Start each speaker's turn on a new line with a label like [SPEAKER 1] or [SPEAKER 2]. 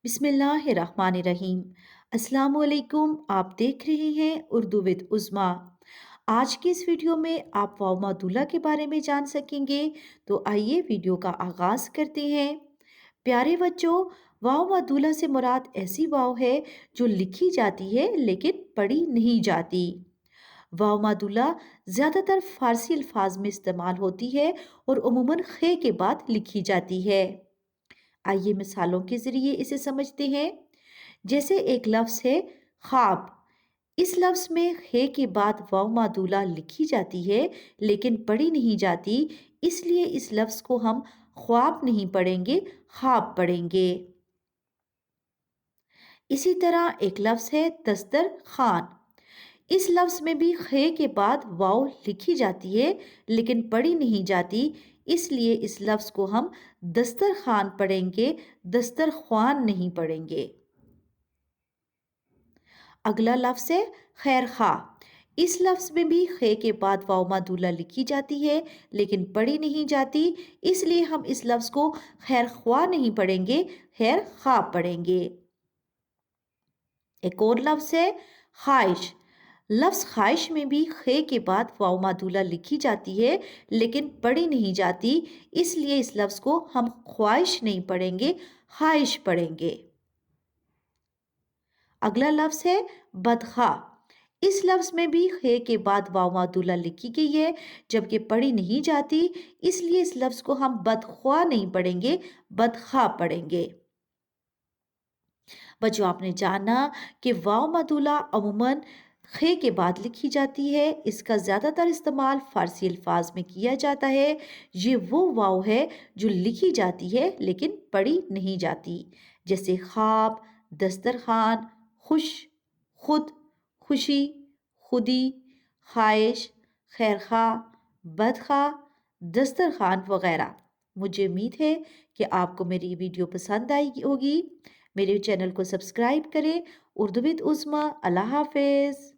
[SPEAKER 1] بسم اللہ الرحمن الرحیم۔ السلام علیکم، آپ دیکھ رہے ہیں اردو وتھ عظما۔ آج کی اس ویڈیو میں آپ واو مادولہ کے بارے میں جان سکیں گے، تو آئیے ویڈیو کا آغاز کرتے ہیں۔ پیارے بچوں، واو مادولہ سے مراد ایسی واو ہے جو لکھی جاتی ہے لیکن پڑھی نہیں جاتی۔ واو مادولہ زیادہ تر فارسی الفاظ میں استعمال ہوتی ہے اور عموماً خے کے بعد لکھی جاتی ہے۔ آئیے مثالوں کے ذریعے اسے سمجھتے ہیں۔ جیسے ایک لفظ ہے خواب، اس لفظ میں خے کے بعد واو مادولہ لکھی جاتی ہے لیکن پڑھی نہیں جاتی، اس لیے اس لفظ کو ہم خواب نہیں پڑھیں گے، خواب پڑھیں گے۔ اسی طرح ایک لفظ ہے دسترخوان، اس لفظ میں بھی خے کے بعد واو لکھی جاتی ہے لیکن پڑھی نہیں جاتی، اس لیے اس لفظ کو ہم دسترخوان پڑھیں گے، دسترخوان نہیں پڑھیں گے۔ اگلا لفظ ہے خیر خواہ، اس لفظ میں بھی خے کے بعد واو مادولہ لکھی جاتی ہے لیکن پڑھی نہیں جاتی، اس لیے ہم اس لفظ کو خیر خواہ نہیں پڑھیں گے، خیر خواہ پڑھیں گے۔ ایک اور لفظ ہے خواہش، لفظ خواہش میں بھی خے کے بعد واو مادولہ لکھی جاتی ہے لیکن پڑھی نہیں جاتی، اس لیے اس لفظ کو ہم خواہش نہیں پڑھیں گے، خواہش پڑھیں گے۔ اگلا لفظ ہے بدخواہ، اس لفظ میں بھی خے کے بعد واو مادولہ لکھی گئی ہے جبکہ پڑھی نہیں جاتی، اس لیے اس لفظ کو ہم بدخواہ نہیں پڑھیں گے، بدخواہ پڑھیں گے۔ بچوں، آپ نے جانا کہ واو مادولہ عموماً خے کے بعد لکھی جاتی ہے، اس کا زیادہ تر استعمال فارسی الفاظ میں کیا جاتا ہے۔ یہ وہ واو ہے جو لکھی جاتی ہے لیکن پڑھی نہیں جاتی، جیسے خواب، دسترخوان، خوش، خود، خوشی، خودی، خواہش، خیرخواہ، بدخواہ، دسترخوان وغیرہ۔ مجھے امید ہے کہ آپ کو میری ویڈیو پسند آئی ہوگی۔ میرے چینل کو سبسکرائب کریں۔ اردو وتھ عظما۔ اللہ حافظ۔